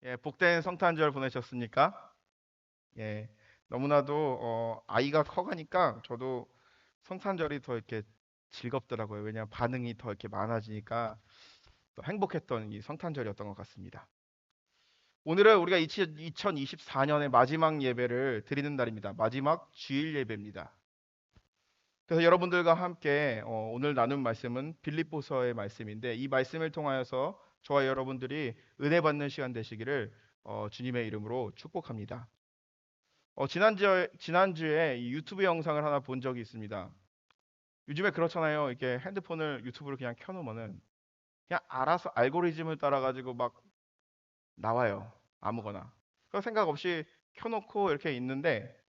예, 복된 성탄절 보내셨습니까? 예, 너무나도 아이가 커가니까 저도 성탄절이 더 이렇게 즐겁더라고요. 왜냐하면 반응이 더 이렇게 많아지니까 또 행복했던 이 성탄절이었던 것 같습니다. 오늘은 우리가 2024년의 마지막 예배를 드리는 날입니다. 마지막 주일 예배입니다. 그래서 여러분들과 함께 오늘 나눈 말씀은 빌립보서의 말씀인데 이 말씀을 통하여서 저와 여러분들이 은혜 받는 시간 되시기를 주님의 이름으로 축복합니다. 지난주에 이 유튜브 영상을 하나 본 적이 있습니다. 요즘에 그렇잖아요. 이렇게 핸드폰을 유튜브를 그냥 켜놓으면은 그냥 알아서 알고리즘을 따라가지고 막 나와요. 아무거나. 그런 생각 없이 켜놓고 이렇게 있는데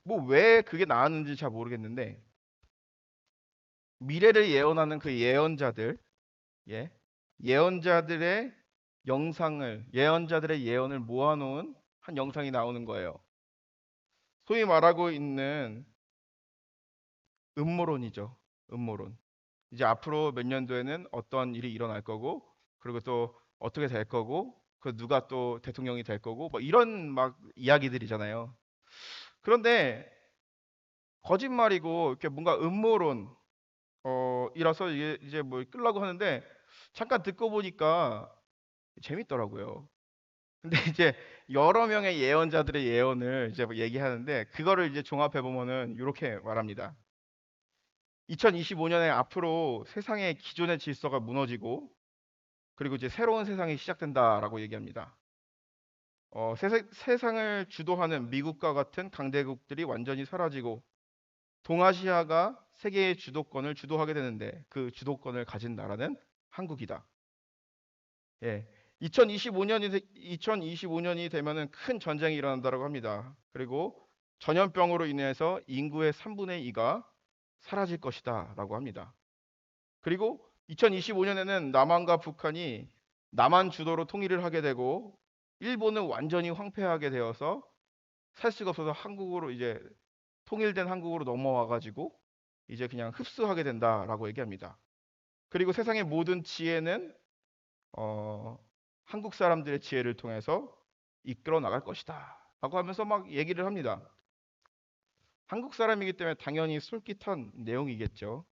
뭐 왜 그게 나왔는지 잘 모르겠는데 미래를 예언하는 그 예언자들, 예, 예언자들의 예언자들의 예언을 모아놓은 한 영상이 나오는 거예요. 소위 말하고 있는 음모론이죠. 음모론. 이제 앞으로 몇 년도에는 어떤 일이 일어날 거고, 그리고 또 어떻게 될 거고, 그 누가 또 대통령이 될 거고, 뭐 이런 막 이야기들이잖아요. 그런데 거짓말이고 이렇게 뭔가 음모론, 이라서 이제 뭐 끌라고 하는데 잠깐 듣고 보니까 재밌더라고요. 근데 이제 여러 명의 예언자들의 예언을 이제 뭐 얘기하는데 그거를 이제 종합해 보면은 이렇게 말합니다. 2025년에 앞으로 세상의 기존의 질서가 무너지고 그리고 이제 새로운 세상이 시작된다라고 얘기합니다. 세상을 주도하는 미국과 같은 강대국들이 완전히 사라지고 동아시아가 세계의 주도권을 주도하게 되는데 그 주도권을 가진 나라는 한국이다. 예. 2025년이 되면은 큰 전쟁이 일어난다고 합니다. 그리고 전염병으로 인해서 인구의 3분의 2가 사라질 것이다라고 합니다. 그리고 2025년에는 남한과 북한이 남한 주도로 통일을 하게 되고 일본은 완전히 황폐하게 되어서 살 수가 없어서 한국으로 이제 통일된 한국으로 넘어와 가지고 이제 그냥 흡수하게 된다라고 얘기합니다. 그리고 세상의 모든 지혜는 어, 한국 사람들의 지혜를 통해서 이끌어 나갈 것이다. 라고 하면서 막 얘기를 합니다. 한국 사람이기 때문에 당연히 솔깃한 내용이겠죠.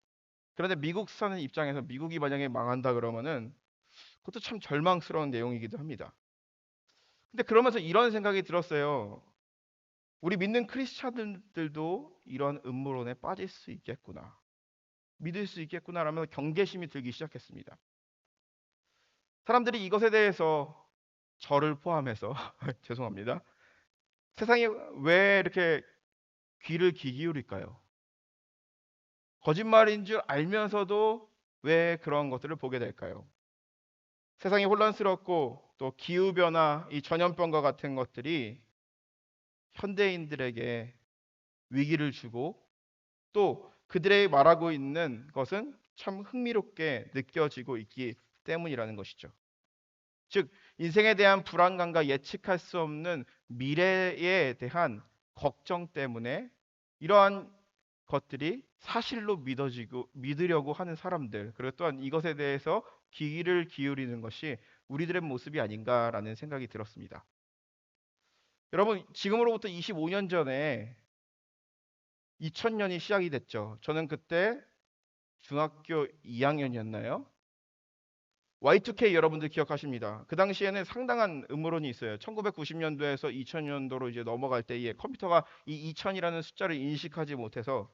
그런데 미국 사는 입장에서 미국이 만약에 망한다 그러면은 그것도 참 절망스러운 내용이기도 합니다. 근데 그러면서 이런 생각이 들었어요. 우리 믿는 크리스찬들도 이런 음모론에 빠질 수 있겠구나. 믿을 수 있겠구나라면서 경계심이 들기 시작했습니다. 사람들이 이것에 대해서 저를 포함해서 죄송합니다. 세상에 왜 이렇게 귀를 기울일까요? 거짓말인 줄 알면서도 왜 그런 것들을 보게 될까요? 세상이 혼란스럽고 또 기후변화, 이 전염병과 같은 것들이 현대인들에게 위기를 주고 또 그들의 말하고 있는 것은 참 흥미롭게 느껴지고 있기 때문이라는 것이죠. 즉, 인생에 대한 불안감과 예측할 수 없는 미래에 대한 걱정 때문에 이러한 것들이 사실로 믿어지고 믿으려고 하는 사람들, 그리고 또한 이것에 대해서 귀를 기울이는 것이 우리들의 모습이 아닌가라는 생각이 들었습니다. 여러분, 지금으로부터 25년 전에 2000년이 시작이 됐죠. 저는 그때 중학교 2학년이었나요? Y2K 여러분들 기억하십니다. 그 당시에는 상당한 음모론이 있어요. 1990년도에서 2000년도로 이제 넘어갈 때에 컴퓨터가 이 2000이라는 숫자를 인식하지 못해서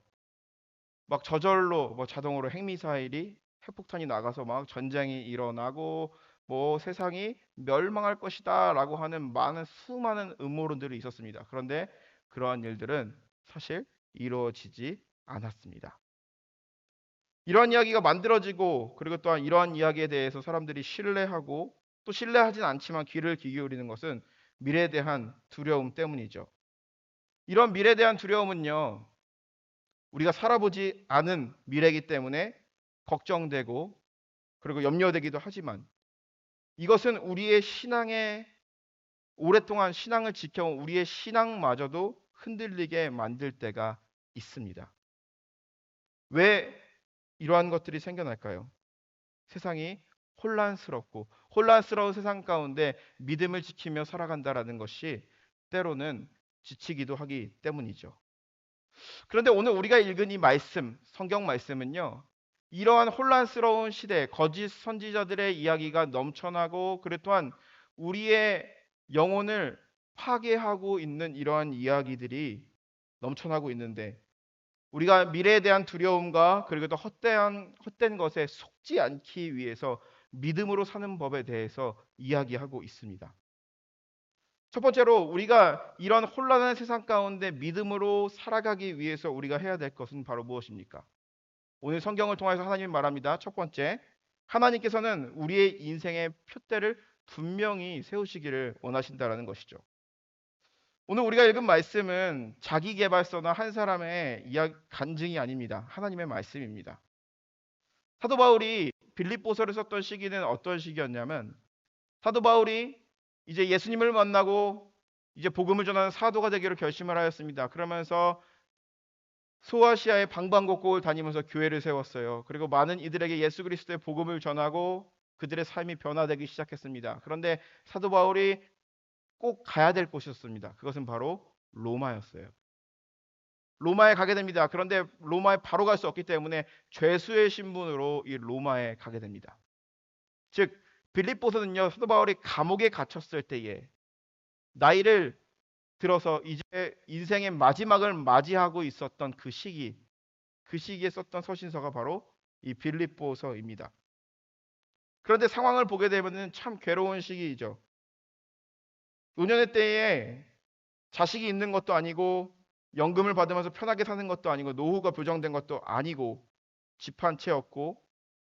막 저절로 뭐 자동으로 핵미사일이 핵폭탄이 나가서 막 전쟁이 일어나고 뭐 세상이 멸망할 것이다라고 하는 수많은 음모론들이 있었습니다. 그런데 그러한 일들은 사실 이루어지지 않았습니다. 이러한 이야기가 만들어지고 그리고 또한 이러한 이야기에 대해서 사람들이 신뢰하고 또 신뢰하진 않지만 귀를 기울이는 것은 미래에 대한 두려움 때문이죠. 이런 미래에 대한 두려움은요, 우리가 살아보지 않은 미래이기 때문에 걱정되고 그리고 염려되기도 하지만 이것은 우리의 신앙에 오랫동안 신앙을 지켜온 우리의 신앙마저도 흔들리게 만들 때가 있습니다. 왜 이러한 것들이 생겨날까요? 세상이 혼란스럽고 혼란스러운 세상 가운데 믿음을 지키며 살아간다라는 것이 때로는 지치기도 하기 때문이죠. 그런데 오늘 우리가 읽은 이 말씀, 성경 말씀은요. 이러한 혼란스러운 시대, 거짓 선지자들의 이야기가 넘쳐나고 그래 또한 우리의 영혼을 파괴하고 있는 이러한 이야기들이 넘쳐나고 있는데 우리가 미래에 대한 두려움과 그리고 또 헛된 것에 속지 않기 위해서 믿음으로 사는 법에 대해서 이야기하고 있습니다. 첫 번째로 우리가 이런 혼란한 세상 가운데 믿음으로 살아가기 위해서 우리가 해야 될 것은 바로 무엇입니까? 오늘 성경을 통해서 하나님이 말합니다. 첫 번째, 하나님께서는 우리의 인생의 표대를 분명히 세우시기를 원하신다라는 것이죠. 오늘 우리가 읽은 말씀은 자기계발서나 한 사람의 간증이 아닙니다. 하나님의 말씀입니다. 사도 바울이 빌립보서를 썼던 시기는 어떤 시기였냐면 사도 바울이 이제 예수님을 만나고 이제 복음을 전하는 사도가 되기로 결심을 하였습니다. 그러면서 소아시아의 방방곡곡을 다니면서 교회를 세웠어요. 그리고 많은 이들에게 예수 그리스도의 복음을 전하고 그들의 삶이 변화되기 시작했습니다. 그런데 사도 바울이 꼭 가야 될 곳이었습니다. 그것은 바로 로마였어요. 로마에 가게 됩니다. 그런데 로마에 바로 갈 수 없기 때문에 죄수의 신분으로 이 로마에 가게 됩니다. 즉 빌립보서는요. 사도 바울이 감옥에 갇혔을 때에 나이를 들어서 이제 인생의 마지막을 맞이하고 있었던 그 시기에 썼던 서신서가 바로 이 빌립보서입니다. 그런데 상황을 보게 되면은 참 괴로운 시기이죠. 노년의 때에 자식이 있는 것도 아니고 연금을 받으면서 편하게 사는 것도 아니고 노후가 보장된 것도 아니고 집 한 채 없고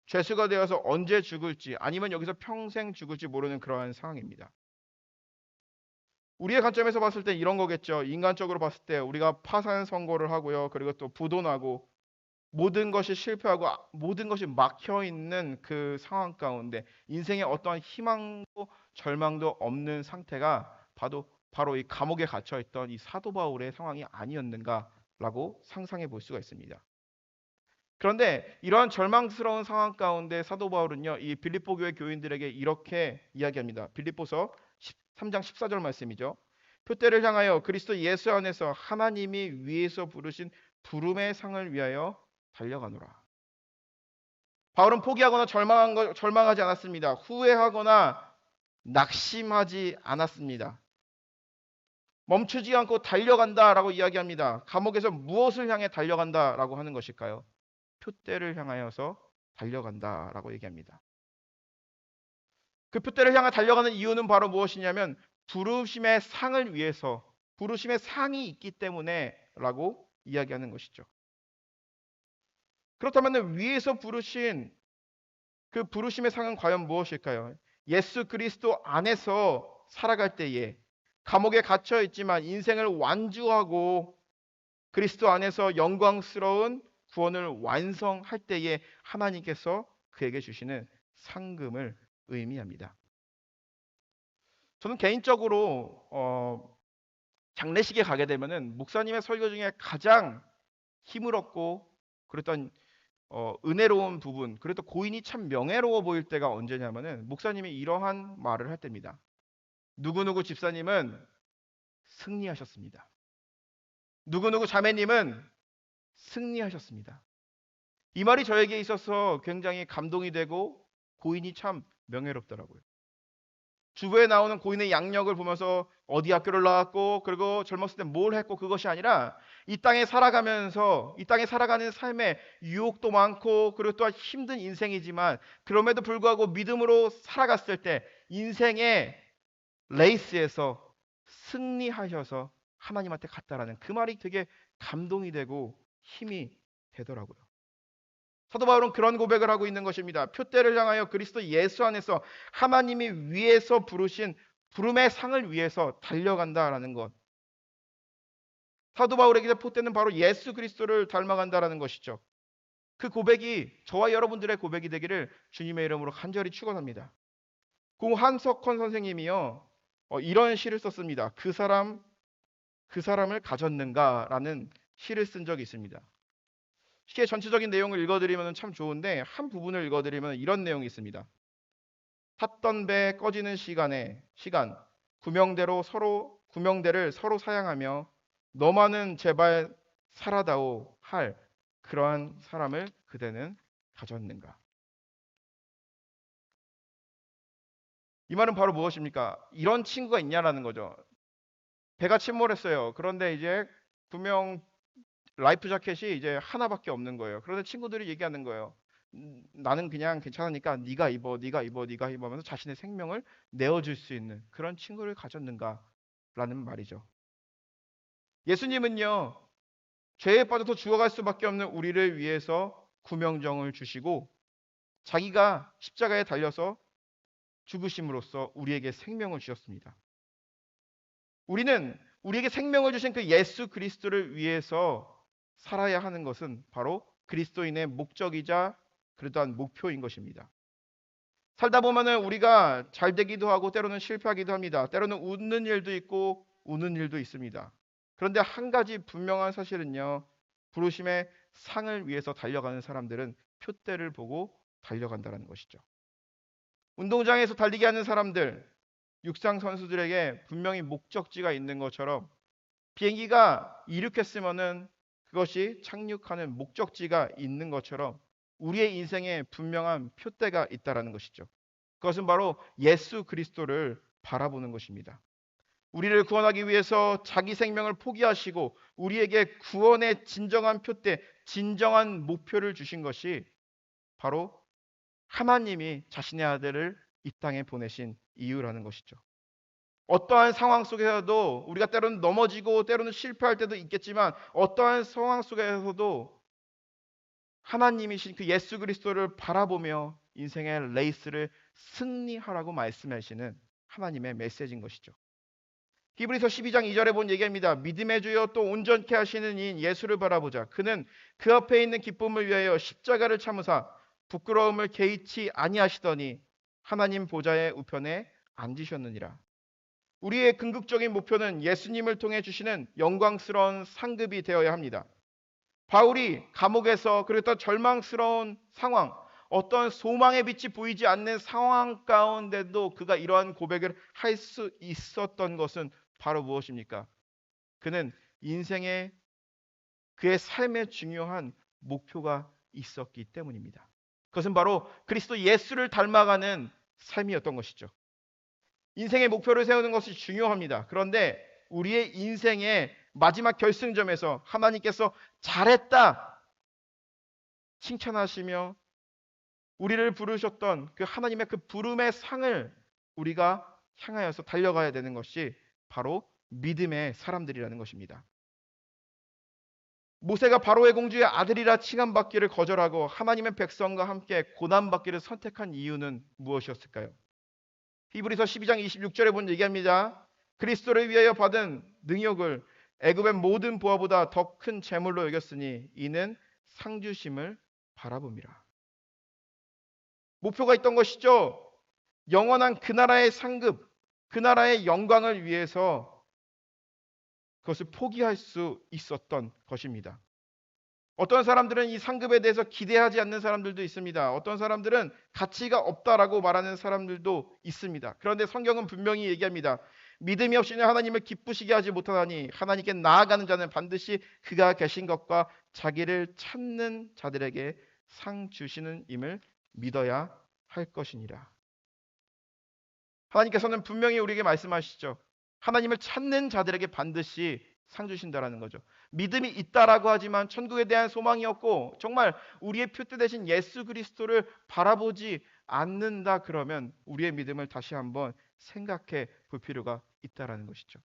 죄수가 되어서 언제 죽을지 아니면 여기서 평생 죽을지 모르는 그러한 상황입니다. 우리의 관점에서 봤을 때 이런 거겠죠. 인간적으로 봤을 때 우리가 파산 선고를 하고요. 그리고 또 부도나고 모든 것이 실패하고 모든 것이 막혀 있는 그 상황 가운데 인생에 어떠한 희망도 절망도 없는 상태가 바로 이 감옥에 갇혀 있던 이 사도 바울의 상황이 아니었는가라고 상상해 볼 수가 있습니다. 그런데 이러한 절망스러운 상황 가운데 사도 바울은요, 이 빌립보 교회 교인들에게 이렇게 이야기합니다. 빌립보서 3장 14절 말씀이죠. 표대를 향하여 그리스도 예수 안에서 하나님이 위에서 부르신 부름의 상을 위하여 달려가노라. 바울은 포기하거나 절망하지 않았습니다. 후회하거나 낙심하지 않았습니다. 멈추지 않고 달려간다라고 이야기합니다. 감옥에서 무엇을 향해 달려간다라고 하는 것일까요? 표대를 향하여서 달려간다라고 얘기합니다. 그 표대를 향해 달려가는 이유는 바로 무엇이냐면 부르심의 상을 위해서 부르심의 상이 있기 때문에라고 이야기하는 것이죠. 그렇다면 위에서 부르신 그 부르심의 상은 과연 무엇일까요? 예수 그리스도 안에서 살아갈 때에 감옥에 갇혀 있지만 인생을 완주하고 그리스도 안에서 영광스러운 구원을 완성할 때에 하나님께서 그에게 주시는 상금을 의미합니다. 저는 개인적으로 장례식에 가게 되면은 목사님의 설교 중에 가장 힘을 얻고 그랬던 은혜로운 부분, 그래도 고인이 참 명예로워 보일 때가 언제냐면은 목사님이 이러한 말을 할 때입니다. 누구누구 집사님은 승리하셨습니다. 누구누구 자매님은 승리하셨습니다. 이 말이 저에게 있어서 굉장히 감동이 되고 고인이 참 명예롭더라고요. 주부에 나오는 고인의 양력을 보면서 어디 학교를 나왔고 그리고 젊었을 때 뭘 했고 그것이 아니라 이 땅에 살아가면서 이 땅에 살아가는 삶에 유혹도 많고 그리고 또한 힘든 인생이지만 그럼에도 불구하고 믿음으로 살아갔을 때 인생의 레이스에서 승리하셔서 하나님한테 갔다라는 그 말이 되게 감동이 되고 힘이 되더라고요. 사도 바울은 그런 고백을 하고 있는 것입니다. 표대를 향하여 그리스도 예수 안에서 하나님이 위에서 부르신 부름의 상을 위해서 달려간다라는 것. 사도 바울에게 표대는 바로 예수 그리스도를 닮아간다라는 것이죠. 그 고백이 저와 여러분들의 고백이 되기를 주님의 이름으로 간절히 축원합니다. 고 한석헌 선생님이요 이런 시를 썼습니다. 그 사람을 가졌는가라는 시를 쓴 적이 있습니다. 시의 전체적인 내용을 읽어드리면 참 좋은데 한 부분을 읽어드리면 이런 내용이 있습니다. 탔던 배 꺼지는 시간 구명대를 서로 사양하며 너만은 제발 살아다오 할 그러한 사람을 그대는 가졌는가? 이 말은 바로 무엇입니까? 이런 친구가 있냐라는 거죠. 배가 침몰했어요. 그런데 이제 구명 라이프 자켓이 이제 하나밖에 없는 거예요. 그런데 친구들이 얘기하는 거예요. 나는 그냥 괜찮으니까 네가 입어, 네가 입어, 네가 입어 하면서 자신의 생명을 내어줄 수 있는 그런 친구를 가졌는가라는 말이죠. 예수님은요, 죄에 빠져서 죽어갈 수밖에 없는 우리를 위해서 구명정을 주시고 자기가 십자가에 달려서 죽으심으로써 우리에게 생명을 주셨습니다. 우리는 우리에게 생명을 주신 그 예수 그리스도를 위해서 살아야 하는 것은 바로 그리스도인의 목적이자 그러한 목표인 것입니다. 살다 보면은 우리가 잘 되기도 하고 때로는 실패하기도 합니다. 때로는 웃는 일도 있고 우는 일도 있습니다. 그런데 한 가지 분명한 사실은요. 부르심의 상을 위해서 달려가는 사람들은 표대를 보고 달려간다는 것이죠. 운동장에서 달리기 하는 사람들, 육상 선수들에게 분명히 목적지가 있는 것처럼 비행기가 이륙했으면은 그것이 착륙하는 목적지가 있는 것처럼 우리의 인생에 분명한 표대가 있다라는 것이죠. 그것은 바로 예수 그리스도를 바라보는 것입니다. 우리를 구원하기 위해서 자기 생명을 포기하시고 우리에게 구원의 진정한 표대, 진정한 목표를 주신 것이 바로 하나님이 자신의 아들을 이 땅에 보내신 이유라는 것이죠. 어떠한 상황 속에서도 우리가 때로는 넘어지고 때로는 실패할 때도 있겠지만 어떠한 상황 속에서도 하나님이신 그 예수 그리스도를 바라보며 인생의 레이스를 승리하라고 말씀하시는 하나님의 메시지인 것이죠. 히브리서 12장 2절에 본 얘기입니다. 믿음의 주여 또 온전케 하시는 이인 예수를 바라보자. 그는 그 앞에 있는 기쁨을 위하여 십자가를 참으사 부끄러움을 개의치 아니하시더니 하나님 보좌의 우편에 앉으셨느니라. 우리의 궁극적인 목표는 예수님을 통해 주시는 영광스러운 상급이 되어야 합니다. 바울이 감옥에서 그랬던 절망스러운 상황, 어떤 소망의 빛이 보이지 않는 상황 가운데도 그가 이러한 고백을 할 수 있었던 것은 바로 무엇입니까? 그는 인생의 그의 삶에 중요한 목표가 있었기 때문입니다. 그것은 바로 그리스도 예수를 닮아가는 삶이었던 것이죠. 인생의 목표를 세우는 것이 중요합니다. 그런데 우리의 인생의 마지막 결승점에서 하나님께서 잘했다 칭찬하시며 우리를 부르셨던 그 하나님의 그 부름의 상을 우리가 향하여서 달려가야 되는 것이 바로 믿음의 사람들이라는 것입니다. 모세가 바로의 공주의 아들이라 칭함받기를 거절하고 하나님의 백성과 함께 고난받기를 선택한 이유는 무엇이었을까요? 히브리서 12장 26절에 본 얘기합니다. 그리스도를 위하여 받은 능욕을 애굽의 모든 보화보다 더 큰 재물로 여겼으니 이는 상주심을 바라봅니다. 목표가 있던 것이죠. 영원한 그 나라의 상급, 그 나라의 영광을 위해서 그것을 포기할 수 있었던 것입니다. 어떤 사람들은 이 상급에 대해서 기대하지 않는 사람들도 있습니다. 어떤 사람들은 가치가 없다라고 말하는 사람들도 있습니다. 그런데 성경은 분명히 얘기합니다. 믿음이 없이는 하나님을 기쁘시게 하지 못하나니 하나님께 나아가는 자는 반드시 그가 계신 것과 자기를 찾는 자들에게 상 주시는 임을 믿어야 할 것이니라. 하나님께서는 분명히 우리에게 말씀하시죠. 하나님을 찾는 자들에게 반드시 상 주신다라는 거죠. 믿음이 있다라고 하지만 천국에 대한 소망이 없고 정말 우리의 표대 되신 예수 그리스도를 바라보지 않는다 그러면 우리의 믿음을 다시 한번 생각해 볼 필요가 있다라는 것이죠.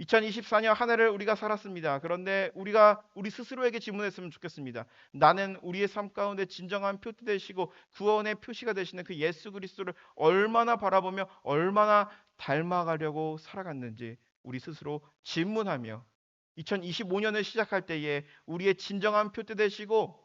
2024년 한 해를 우리가 살았습니다. 그런데 우리가 우리 스스로에게 질문했으면 좋겠습니다. 나는 우리의 삶 가운데 진정한 표대 되시고 구원의 표시가 되시는 그 예수 그리스도를 얼마나 바라보며 얼마나 닮아가려고 살아갔는지 우리 스스로 질문하며 2025년을 시작할 때에 우리의 진정한 표대 되시고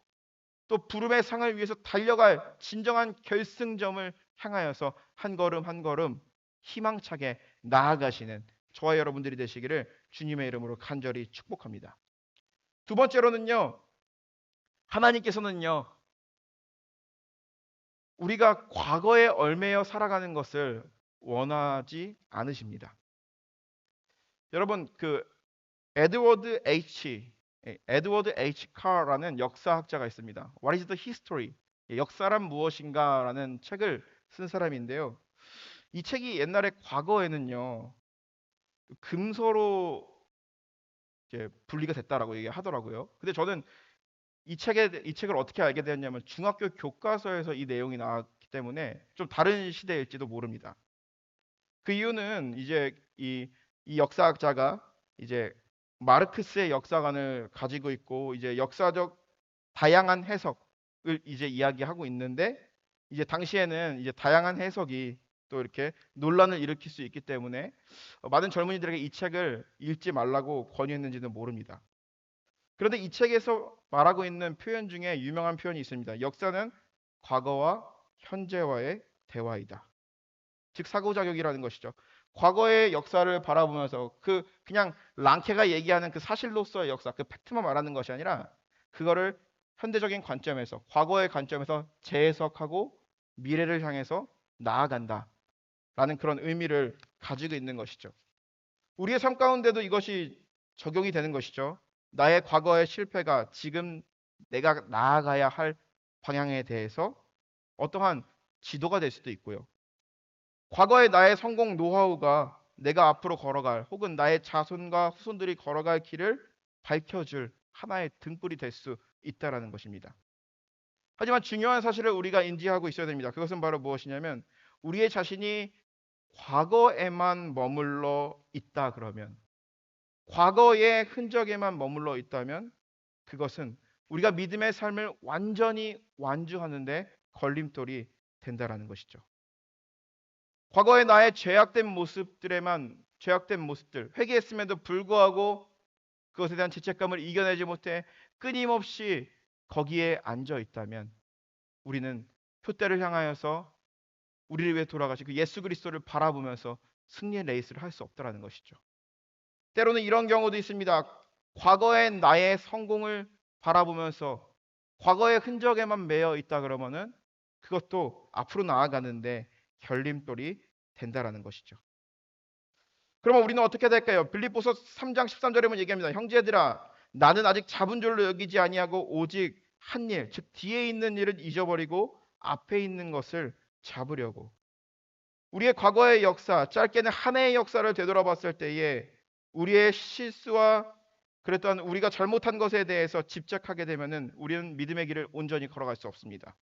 또 부름의 상을 위해서 달려갈 진정한 결승점을 향하여서 한 걸음 한 걸음 희망차게 나아가시는 저와 여러분들이 되시기를 주님의 이름으로 간절히 축복합니다. 두 번째로는요. 하나님께서는요. 우리가 과거에 얽매여 살아가는 것을 원하지 않으십니다. 여러분 에드워드 H 카라는 역사학자가 있습니다. What is the history? 역사란 무엇인가라는 책을 쓴 사람인데요. 이 책이 옛날에 과거에는요 금서로 이제 분리가 됐다라고 얘기하더라고요. 근데 저는 이 책을 어떻게 알게 되었냐면 중학교 교과서에서 이 내용이 나왔기 때문에 좀 다른 시대일지도 모릅니다. 그 이유는 이제 이 역사학자가 이제 마르크스의 역사관을 가지고 있고 이제 역사적 다양한 해석을 이제 이야기하고 있는데 이제 당시에는 이제 다양한 해석이 또 이렇게 논란을 일으킬 수 있기 때문에 많은 젊은이들에게 이 책을 읽지 말라고 권유했는지는 모릅니다. 그런데 이 책에서 말하고 있는 표현 중에 유명한 표현이 있습니다. 역사는 과거와 현재와의 대화이다. 즉 사고작용이라는 것이죠. 과거의 역사를 바라보면서 그냥 랑케가 얘기하는 그 사실로서의 역사, 그 팩트만 말하는 것이 아니라 그거를 현대적인 관점에서 과거의 관점에서 재해석하고 미래를 향해서 나아간다라는 그런 의미를 가지고 있는 것이죠. 우리의 삶 가운데도 이것이 적용이 되는 것이죠. 나의 과거의 실패가 지금 내가 나아가야 할 방향에 대해서 어떠한 지도가 될 수도 있고요. 과거의 나의 성공 노하우가 내가 앞으로 걸어갈 혹은 나의 자손과 후손들이 걸어갈 길을 밝혀줄 하나의 등불이 될 수 있다라는 것입니다. 하지만 중요한 사실을 우리가 인지하고 있어야 됩니다. 그것은 바로 무엇이냐면 우리의 자신이 과거에만 머물러 있다 그러면 과거의 흔적에만 머물러 있다면 그것은 우리가 믿음의 삶을 완전히 완주하는데 걸림돌이 된다라는 것이죠. 과거의 나의 죄악된 모습들, 회개했음에도 불구하고 그것에 대한 죄책감을 이겨내지 못해 끊임없이 거기에 앉아 있다면 우리는 표대를 향하여서 우리를 위해 돌아가신 그 예수 그리스도를 바라보면서 승리의 레이스를 할 수 없다라는 것이죠. 때로는 이런 경우도 있습니다. 과거의 나의 성공을 바라보면서 과거의 흔적에만 매여 있다 그러면은 그것도 앞으로 나아가는데 결림돌이 된다라는 것이죠. 그러면 우리는 어떻게 될까요? 빌립보서 3장 13절에 보면 얘기합니다. 형제들아 나는 아직 잡은 줄로 여기지 아니하고 오직 한 일, 즉 뒤에 있는 일을 잊어버리고 앞에 있는 것을 잡으려고. 우리의 과거의 역사, 짧게는 한 해의 역사를 되돌아봤을 때에 우리의 실수와 그랬던 우리가 잘못한 것에 대해서 집착하게 되면은 우리는 믿음의 길을 온전히 걸어갈 수 없습니다.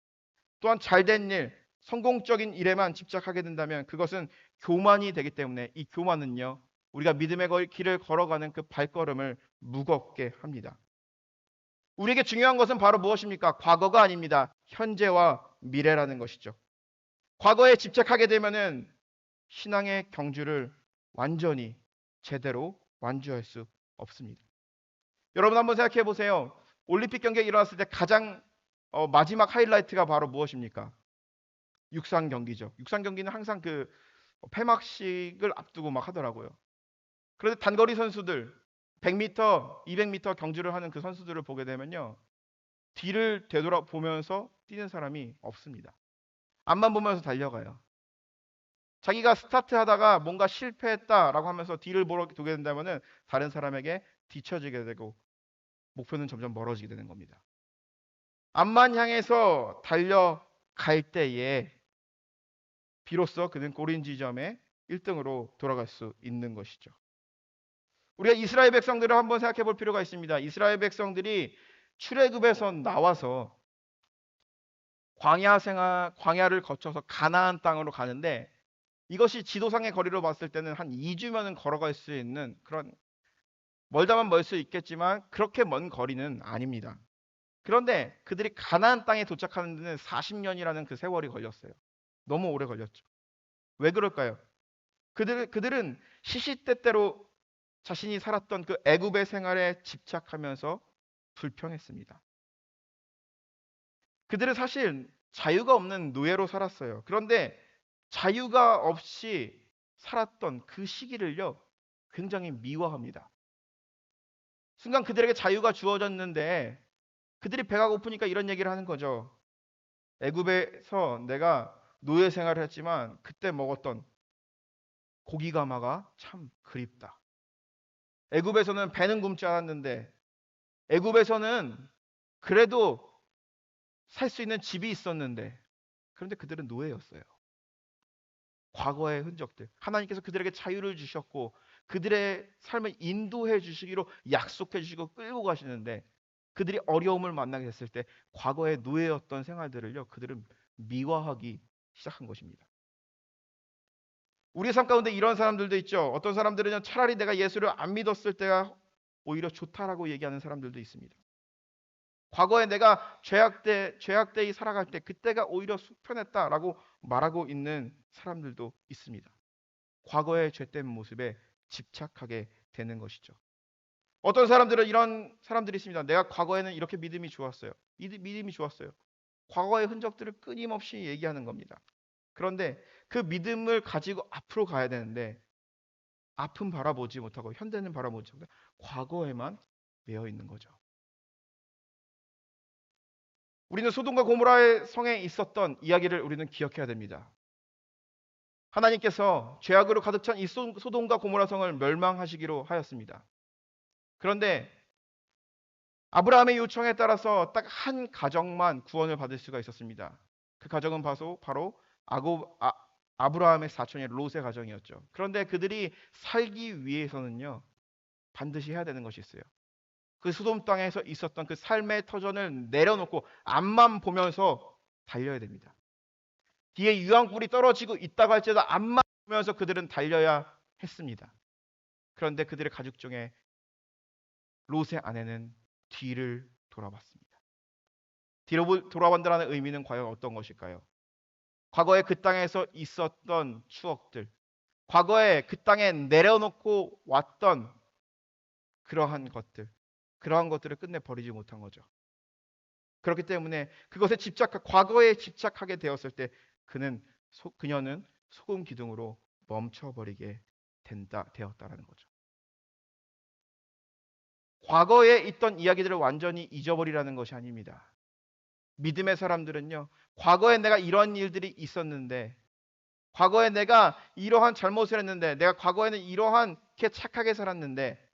또한 잘된 일, 성공적인 일에만 집착하게 된다면 그것은 교만이 되기 때문에 이 교만은요 우리가 믿음의 길을 걸어가는 그 발걸음을 무겁게 합니다. 우리에게 중요한 것은 바로 무엇입니까? 과거가 아닙니다. 현재와 미래라는 것이죠. 과거에 집착하게 되면은 신앙의 경주를 완전히 제대로 완주할 수 없습니다. 여러분 한번 생각해 보세요. 올림픽 경기가 일어났을 때 가장 마지막 하이라이트가 바로 무엇입니까? 육상 경기죠. 육상 경기는 항상 그 폐막식을 앞두고 막 하더라고요. 그런데 단거리 선수들 100m, 200m 경주를 하는 그 선수들을 보게 되면요. 뒤를 되돌아보면서 뛰는 사람이 없습니다. 앞만 보면서 달려가요. 자기가 스타트하다가 뭔가 실패했다라고 하면서 뒤를 보게 된다면은 다른 사람에게 뒤처지게 되고 목표는 점점 멀어지게 되는 겁니다. 앞만 향해서 달려갈 때에 비로소 그는 골인 지점에 1등으로 돌아갈 수 있는 것이죠. 우리가 이스라엘 백성들을 한번 생각해 볼 필요가 있습니다. 이스라엘 백성들이 출애굽에서 나와서 광야를 거쳐서 가나안 땅으로 가는데 이것이 지도상의 거리로 봤을 때는 한 2주면은 걸어갈 수 있는 그런 멀다만 멀 수 있겠지만 그렇게 먼 거리는 아닙니다. 그런데 그들이 가나안 땅에 도착하는 데는 40년이라는 그 세월이 걸렸어요. 너무 오래 걸렸죠. 왜 그럴까요? 그들은 시시때때로 자신이 살았던 그 애굽의 생활에 집착하면서 불평했습니다. 그들은 사실 자유가 없는 노예로 살았어요. 그런데 자유가 없이 살았던 그 시기를요, 굉장히 미워합니다. 순간 그들에게 자유가 주어졌는데 그들이 배가 고프니까 이런 얘기를 하는 거죠. 애굽에서 내가 노예 생활을 했지만 그때 먹었던 고기가마가 참 그립다. 애굽에서는 배는 굶지 않았는데 애굽에서는 그래도 살 수 있는 집이 있었는데 그런데 그들은 노예였어요. 과거의 흔적들. 하나님께서 그들에게 자유를 주셨고 그들의 삶을 인도해 주시기로 약속해 주시고 끌고 가시는데 그들이 어려움을 만나게 됐을 때 과거의 노예였던 생활들을요. 그들은 미화하기 시작한 것입니다. 우리의 삶 가운데 이런 사람들도 있죠. 어떤 사람들은 차라리 내가 예수를 안 믿었을 때가 오히려 좋다라고 얘기하는 사람들도 있습니다. 과거에 내가 죄악되이 살아갈 때 그때가 오히려 속편했다라고 말하고 있는 사람들도 있습니다. 과거의 죄된 모습에 집착하게 되는 것이죠. 어떤 사람들은 이런 사람들이 있습니다. 내가 과거에는 이렇게 믿음이 좋았어요. 믿음이 좋았어요. 과거의 흔적들을 끊임없이 얘기하는 겁니다. 그런데 그 믿음을 가지고 앞으로 가야 되는데 앞은 바라보지 못하고 현대는 바라보지 못하고 과거에만 매여 있는 거죠. 우리는 소돔과 고모라의 성에 있었던 이야기를 우리는 기억해야 됩니다. 하나님께서 죄악으로 가득 찬 이 소돔과 고모라 성을 멸망하시기로 하였습니다. 그런데 아브라함의 요청에 따라서 딱 한 가정만 구원을 받을 수가 있었습니다. 그 가정은 바로 아브라함의 사촌인 롯의 가정이었죠. 그런데 그들이 살기 위해서는요. 반드시 해야 되는 것이 있어요. 그 소돔 땅에서 있었던 그 삶의 터전을 내려놓고 앞만 보면서 달려야 됩니다. 뒤에 유황불이 떨어지고 있다고 할지라도 앞만 보면서 그들은 달려야 했습니다. 그런데 그들의 가족 중에 롯의 아내는 뒤를 돌아봤습니다. 뒤로 돌아본다는 의미는 과연 어떤 것일까요? 과거에 그 땅에서 있었던 추억들, 과거에 그 땅에 내려놓고 왔던 그러한 것들을 끝내 버리지 못한 거죠. 그렇기 때문에 과거에 집착하게 되었을 때 그녀는 소금 기둥으로 멈춰버리게 되었다라는 거죠. 과거에 있던 이야기들을 완전히 잊어버리라는 것이 아닙니다. 믿음의 사람들은요, 과거에 내가 이런 일들이 있었는데, 과거에 내가 이러한 잘못을 했는데, 내가 과거에는 이러한게 착하게 살았는데,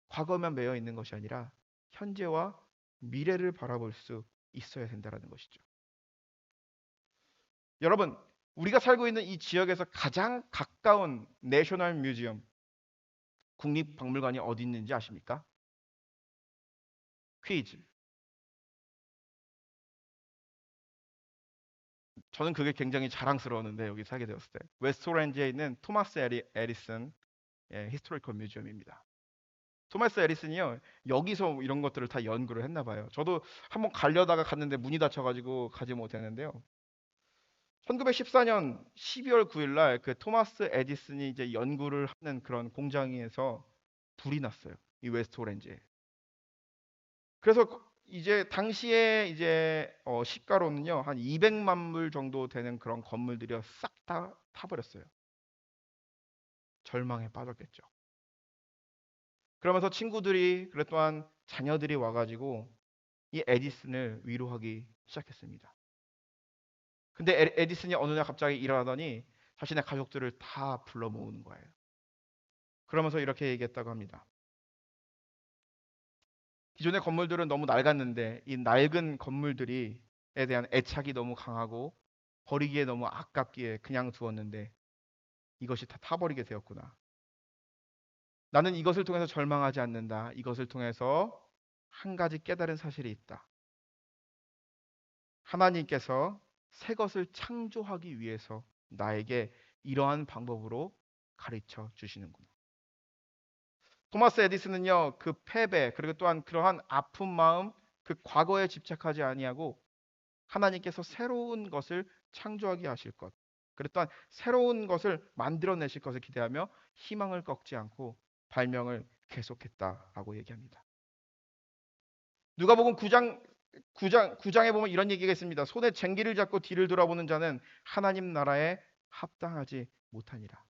과거만 매여 있는 것이 아니라 현재와 미래를 바라볼 수 있어야 된다는 것이죠. 여러분, 우리가 살고 있는 이 지역에서 가장 가까운 내셔널 뮤지엄, 국립박물관이 어디 있는지 아십니까? 퀴즈. 저는 그게 굉장히 자랑스러웠는데 여기 살게 되었을 때 웨스트 오렌지에 있는 토마스 에디슨 히스토리컬 뮤지엄입니다. 토마스 에디슨이요 여기서 이런 것들을 다 연구를 했나 봐요. 저도 한번 가려다가 갔는데 문이 닫혀가지고 가지 못했는데요. 1914년 12월 9일 날 그 토마스 에디슨이 이제 연구를 하는 그런 공장에서 불이 났어요. 이 웨스트 오렌지에. 그래서 이제 당시에 이제 시가로는요 한 200만 불 정도 되는 그런 건물들이 싹 다 타버렸어요. 절망에 빠졌겠죠. 그러면서 친구들이 그래 또한 자녀들이 와가지고 이 에디슨을 위로하기 시작했습니다. 근데 에디슨이 어느 날 갑자기 일어나더니 자신의 가족들을 다 불러 모으는 거예요. 그러면서 이렇게 얘기했다고 합니다. 기존의 건물들은 너무 낡았는데 이 낡은 건물들에 대한 애착이 너무 강하고 버리기에 너무 아깝기에 그냥 두었는데 이것이 다 타버리게 되었구나. 나는 이것을 통해서 절망하지 않는다. 이것을 통해서 한 가지 깨달은 사실이 있다. 하나님께서 새 것을 창조하기 위해서 나에게 이러한 방법으로 가르쳐 주시는구나. 토마스 에디슨은요, 그 패배, 그리고 또한 그러한 아픈 마음, 그 과거에 집착하지 아니하고 하나님께서 새로운 것을 창조하게 하실 것, 그리고 또한 새로운 것을 만들어내실 것을 기대하며 희망을 꺾지 않고 발명을 계속했다라고 얘기합니다. 누가복음 9장에 보면 이런 얘기가 있습니다. 손에 쟁기를 잡고 뒤를 돌아보는 자는 하나님 나라에 합당하지 못하니라.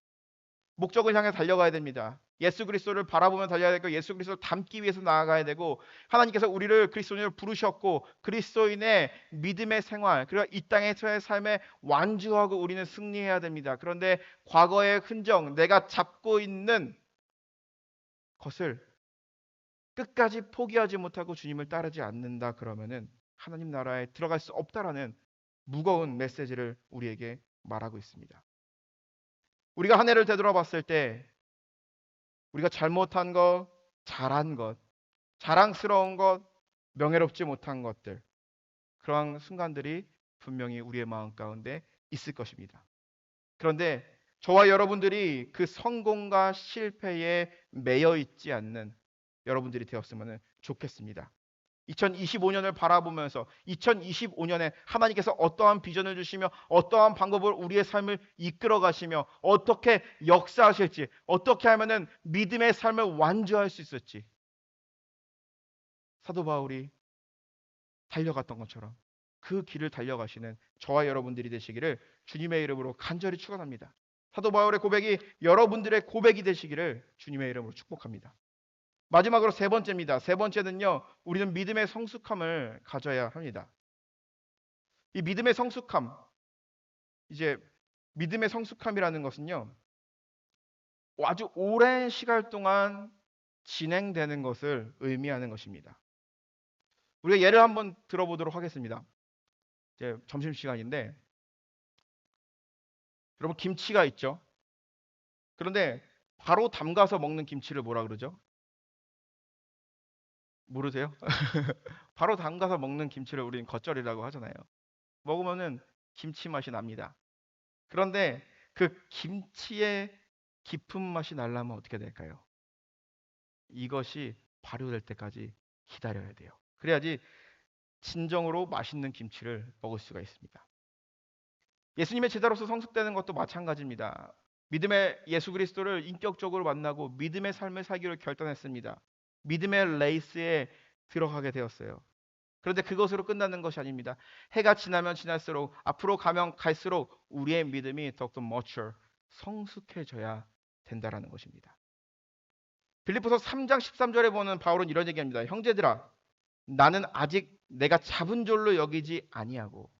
목적을 향해 달려가야 됩니다. 예수 그리스도를 바라보며 달려야 되고 예수 그리스도를 닮기 위해서 나아가야 되고 하나님께서 우리를 그리스도인으로 부르셨고 그리스도인의 믿음의 생활 그리고 이 땅에서의 삶에 완주하고 우리는 승리해야 됩니다. 그런데 과거의 흔적 내가 잡고 있는 것을 끝까지 포기하지 못하고 주님을 따르지 않는다 그러면은 하나님 나라에 들어갈 수 없다라는 무거운 메시지를 우리에게 말하고 있습니다. 우리가 한 해를 되돌아봤을 때 우리가 잘못한 것, 잘한 것, 자랑스러운 것, 명예롭지 못한 것들 그러한 순간들이 분명히 우리의 마음 가운데 있을 것입니다. 그런데 저와 여러분들이 그 성공과 실패에 매여 있지 않는 여러분들이 되었으면 좋겠습니다. 2025년을 바라보면서 2025년에 하나님께서 어떠한 비전을 주시며 어떠한 방법으로 우리의 삶을 이끌어 가시며 어떻게 역사하실지 어떻게 하면은 믿음의 삶을 완주할 수 있을지 사도 바울이 달려갔던 것처럼 그 길을 달려가시는 저와 여러분들이 되시기를 주님의 이름으로 간절히 축원합니다. 사도 바울의 고백이 여러분들의 고백이 되시기를 주님의 이름으로 축복합니다. 마지막으로 세 번째입니다. 세 번째는요, 우리는 믿음의 성숙함을 가져야 합니다. 이 믿음의 성숙함, 이제 믿음의 성숙함이라는 것은요, 아주 오랜 시간 동안 진행되는 것을 의미하는 것입니다. 우리가 예를 한번 들어보도록 하겠습니다. 이제 점심시간인데, 여러분 김치가 있죠? 그런데 바로 담가서 먹는 김치를 뭐라 그러죠? 모르세요? 바로 담가서 먹는 김치를 우리는 겉절이라고 하잖아요. 먹으면은 김치 맛이 납니다. 그런데 그 김치의 깊은 맛이 나려면 어떻게 될까요? 이것이 발효될 때까지 기다려야 돼요. 그래야지 진정으로 맛있는 김치를 먹을 수가 있습니다. 예수님의 제자로서 성숙되는 것도 마찬가지입니다. 믿음의 예수 그리스도를 인격적으로 만나고 믿음의 삶을 살기로 결단했습니다. 믿음의 레이스에 들어가게 되었어요. 그런데 그것으로 끝나는 것이 아닙니다. 해가 지나면 지날수록 앞으로 가면 갈수록 우리의 믿음이 더욱더 mature, 성숙해져야 된다라는 것입니다. 빌립보서 3장 13절에 보는 바울은 이런 얘기합니다. 형제들아, 나는 아직 내가 잡은 줄로 여기지 아니하고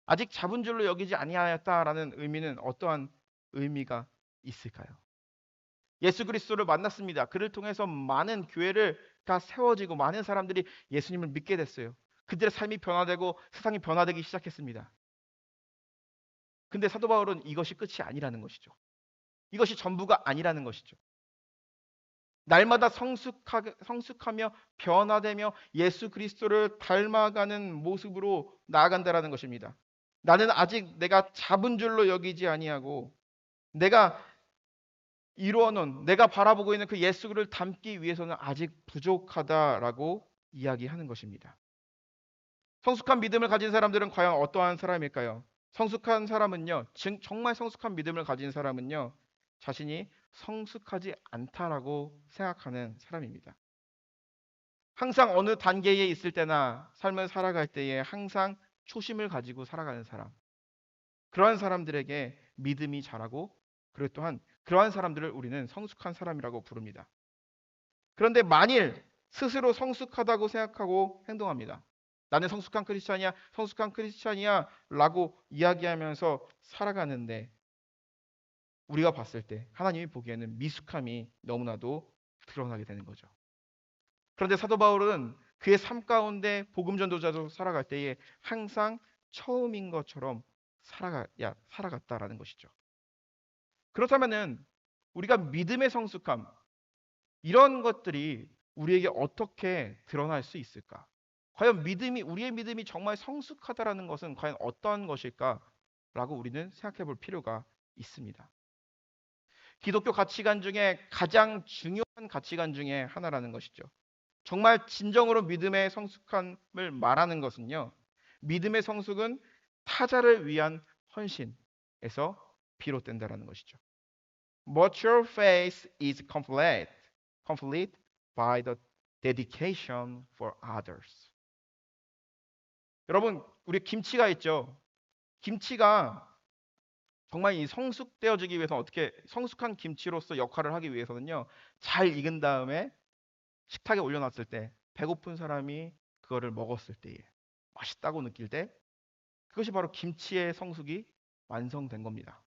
아직 잡은 줄로 여기지 아니하였다라는 의미는 어떠한 의미가 있을까요? 예수 그리스도를 만났습니다. 그를 통해서 많은 교회를 다 세워지고 많은 사람들이 예수님을 믿게 됐어요. 그들의 삶이 변화되고 세상이 변화되기 시작했습니다. 근데 사도 바울은 이것이 끝이 아니라는 것이죠. 이것이 전부가 아니라는 것이죠. 날마다 성숙하며 변화되며 예수 그리스도를 닮아가는 모습으로 나아간다라는 것입니다. 나는 아직 내가 잡은 줄로 여기지 아니하고 내가 이루어 놓은 내가 바라보고 있는 그 예수를 닮기 위해서는 아직 부족하다라고 이야기하는 것입니다. 성숙한 믿음을 가진 사람들은 과연 어떠한 사람일까요? 성숙한 사람은요, 정말 성숙한 믿음을 가진 사람은요, 자신이 성숙하지 않다라고 생각하는 사람입니다. 항상 어느 단계에 있을 때나 삶을 살아갈 때에 항상 초심을 가지고 살아가는 사람. 그러한 사람들에게 믿음이 자라고 그리고 또한 그러한 사람들을 우리는 성숙한 사람이라고 부릅니다. 그런데 만일 스스로 성숙하다고 생각하고 행동합니다. 나는 성숙한 크리스찬이야 라고 이야기하면서 살아가는데 우리가 봤을 때 하나님이 보기에는 미숙함이 너무나도 드러나게 되는 거죠. 그런데 사도 바울은 그의 삶 가운데 복음 전도자로 살아갈 때에 항상 처음인 것처럼 살아갔다라는 것이죠. 그렇다면은 우리가 믿음의 성숙함 이런 것들이 우리에게 어떻게 드러날 수 있을까? 과연 우리의 믿음이 정말 성숙하다라는 것은 과연 어떤 것일까라고 우리는 생각해 볼 필요가 있습니다. 기독교 가치관 중에 가장 중요한 가치관 중에 하나라는 것이죠. 정말 진정으로 믿음의 성숙함을 말하는 것은요. 믿음의 성숙은 타자를 위한 헌신에서 비롯된다라는 것이죠. Mature faith is complete by the dedication for others. 여러분, 우리 김치가 있죠. 김치가 정말 이 성숙되어지기 위해서 어떻게 성숙한 김치로서 역할을 하기 위해서는요. 잘 익은 다음에 식탁에 올려놨을 때 배고픈 사람이 그거를 먹었을 때에 맛있다고 느낄 때 그것이 바로 김치의 성숙이 완성된 겁니다.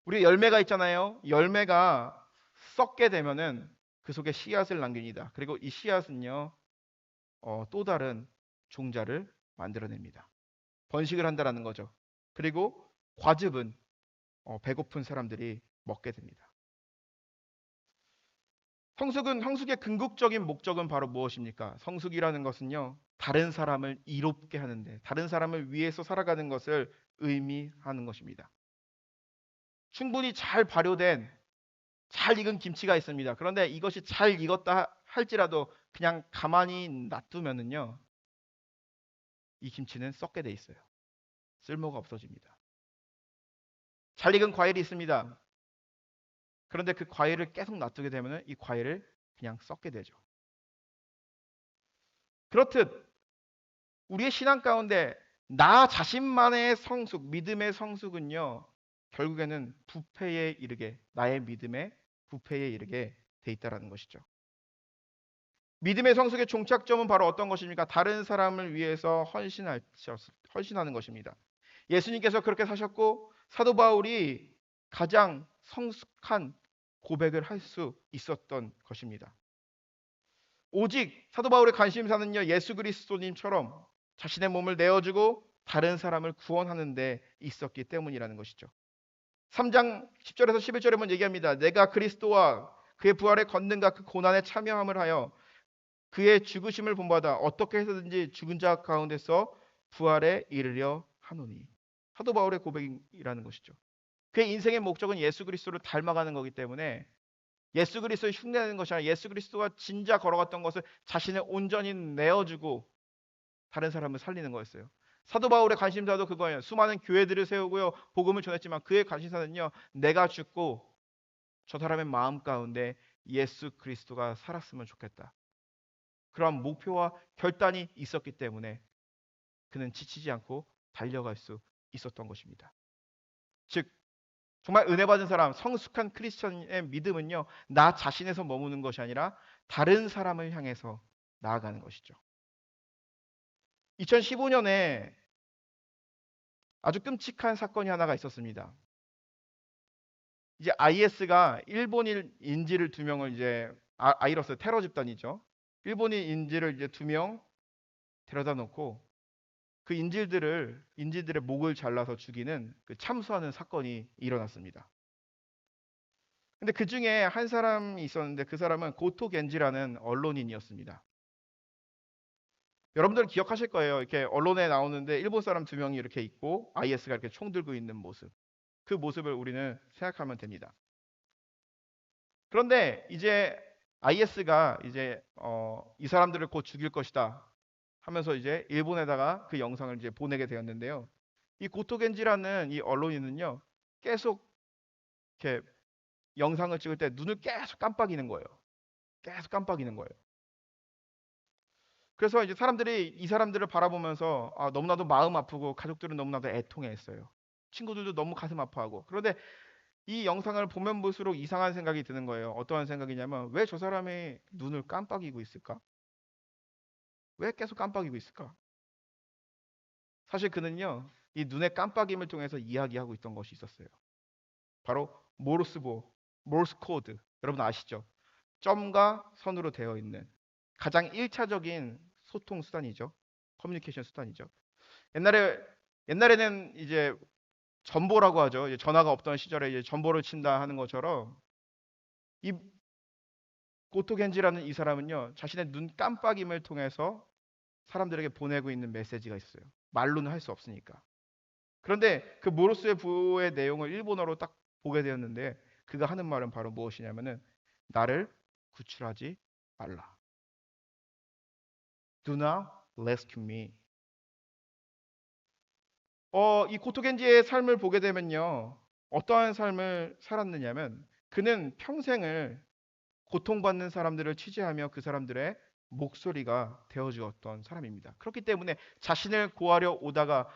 우리 열매가 있잖아요. 열매가 썩게 되면은 그 속에 씨앗을 남깁니다. 그리고 이 씨앗은요, 또 다른 종자를 만들어냅니다. 번식을 한다라는 거죠. 그리고 과즙은 배고픈 사람들이 먹게 됩니다. 성숙의 궁극적인 목적은 바로 무엇입니까? 성숙이라는 것은요, 다른 사람을 이롭게 하는데, 다른 사람을 위해서 살아가는 것을 의미하는 것입니다. 충분히 잘 발효된, 잘 익은 김치가 있습니다. 그런데 이것이 잘 익었다 할지라도 그냥 가만히 놔두면은요, 이 김치는 썩게 돼 있어요. 쓸모가 없어집니다. 잘 익은 과일이 있습니다. 그런데 그 과일을 계속 놔두게 되면은 이 과일을 그냥 썩게 되죠. 그렇듯 우리의 신앙 가운데 나 자신만의 성숙, 믿음의 성숙은요, 결국에는 부패에 이르게, 나의 믿음의 부패에 이르게 돼 있다라는 것이죠. 믿음의 성숙의 종착점은 바로 어떤 것입니까? 다른 사람을 위해서 헌신하는 것입니다. 예수님께서 그렇게 사셨고 사도 바울이 가장 성숙한 고백을 할 수 있었던 것입니다. 오직 사도 바울의 관심사는요, 예수 그리스도님처럼 자신의 몸을 내어주고 다른 사람을 구원하는 데 있었기 때문이라는 것이죠. 3장 10절에서 11절에 보면 얘기합니다. 내가 그리스도와 그의 부활의 권능과 그 고난에 참여함을 하여 그의 죽으심을 본받아 어떻게 해서든지 죽은 자 가운데서 부활에 이르려 하노니. 사도 바울의 고백이라는 것이죠. 그의 인생의 목적은 예수 그리스도를 닮아가는 거기 때문에 예수 그리스도를 흉내내는 것이 아니라 예수 그리스도가 진짜 걸어갔던 것을 자신을 온전히 내어주고 다른 사람을 살리는 거였어요. 사도 바울의 관심사도 그거예요. 수많은 교회들을 세우고요. 복음을 전했지만 그의 관심사는요. 내가 죽고 저 사람의 마음 가운데 예수 그리스도가 살았으면 좋겠다. 그러한 목표와 결단이 있었기 때문에 그는 지치지 않고 달려갈 수 있었던 것입니다. 즉 정말 은혜 받은 사람, 성숙한 크리스천의 믿음은요. 나 자신에서 머무는 것이 아니라 다른 사람을 향해서 나아가는 것이죠. 2015년에 아주 끔찍한 사건이 하나가 있었습니다. 이제 IS가 일본인 인질을 2명을 이제 아이러스 테러 집단이죠. 일본인 인질을 이제 2명 데려다 놓고 그 인질들의 목을 잘라서 죽이는 그 참수하는 사건이 일어났습니다. 근데 그 중에 한 사람이 있었는데 그 사람은 고토 겐지라는 언론인이었습니다. 여러분들 기억하실 거예요. 이렇게 언론에 나오는데 일본 사람 2명이 이렇게 있고 IS가 이렇게 총 들고 있는 모습. 그 모습을 우리는 생각하면 됩니다. 그런데 이제 IS가 이제 이 사람들을 곧 죽일 것이다 하면서 이제 일본에다가 그 영상을 이제 보내게 되었는데요. 이 고토겐지라는 이 언론인은요. 계속 이렇게 영상을 찍을 때 눈을 계속 깜빡이는 거예요. 계속 깜빡이는 거예요. 그래서 이제 사람들이 이 사람들을 바라보면서 너무나도 마음 아프고 가족들은 너무나도 애통해했어요. 친구들도 너무 가슴 아파하고. 그런데 이 영상을 보면 볼수록 이상한 생각이 드는 거예요. 어떠한 생각이냐면 왜 저 사람이 눈을 깜빡이고 있을까? 왜 계속 깜빡이고 있을까? 사실 그는요. 이 눈의 깜빡임을 통해서 이야기하고 있던 것이 있었어요. 바로 모르스 코드. 여러분 아시죠? 점과 선으로 되어 있는 가장 1차적인 소통 수단이죠. 커뮤니케이션 수단이죠. 옛날에 옛날에는 이제 전보라고 하죠. 이제 전화가 없던 시절에 이제 전보를 친다 하는 것처럼 이 고토겐지라는 이 사람은요. 자신의 눈 깜빡임을 통해서 사람들에게 보내고 있는 메시지가 있어요. 말로는 할 수 없으니까. 그런데 그 모르스의 부호의 내용을 일본어로 딱 보게 되었는데 그가 하는 말은 바로 무엇이냐면은 나를 구출하지 말라. Do not rescue me. 이 고토겐지의 삶을 보게 되면요. 어떠한 삶을 살았느냐면 그는 평생을 고통받는 사람들을 취재하며 그 사람들의 목소리가 되어 주었던 사람입니다. 그렇기 때문에 자신을 구하려 오다가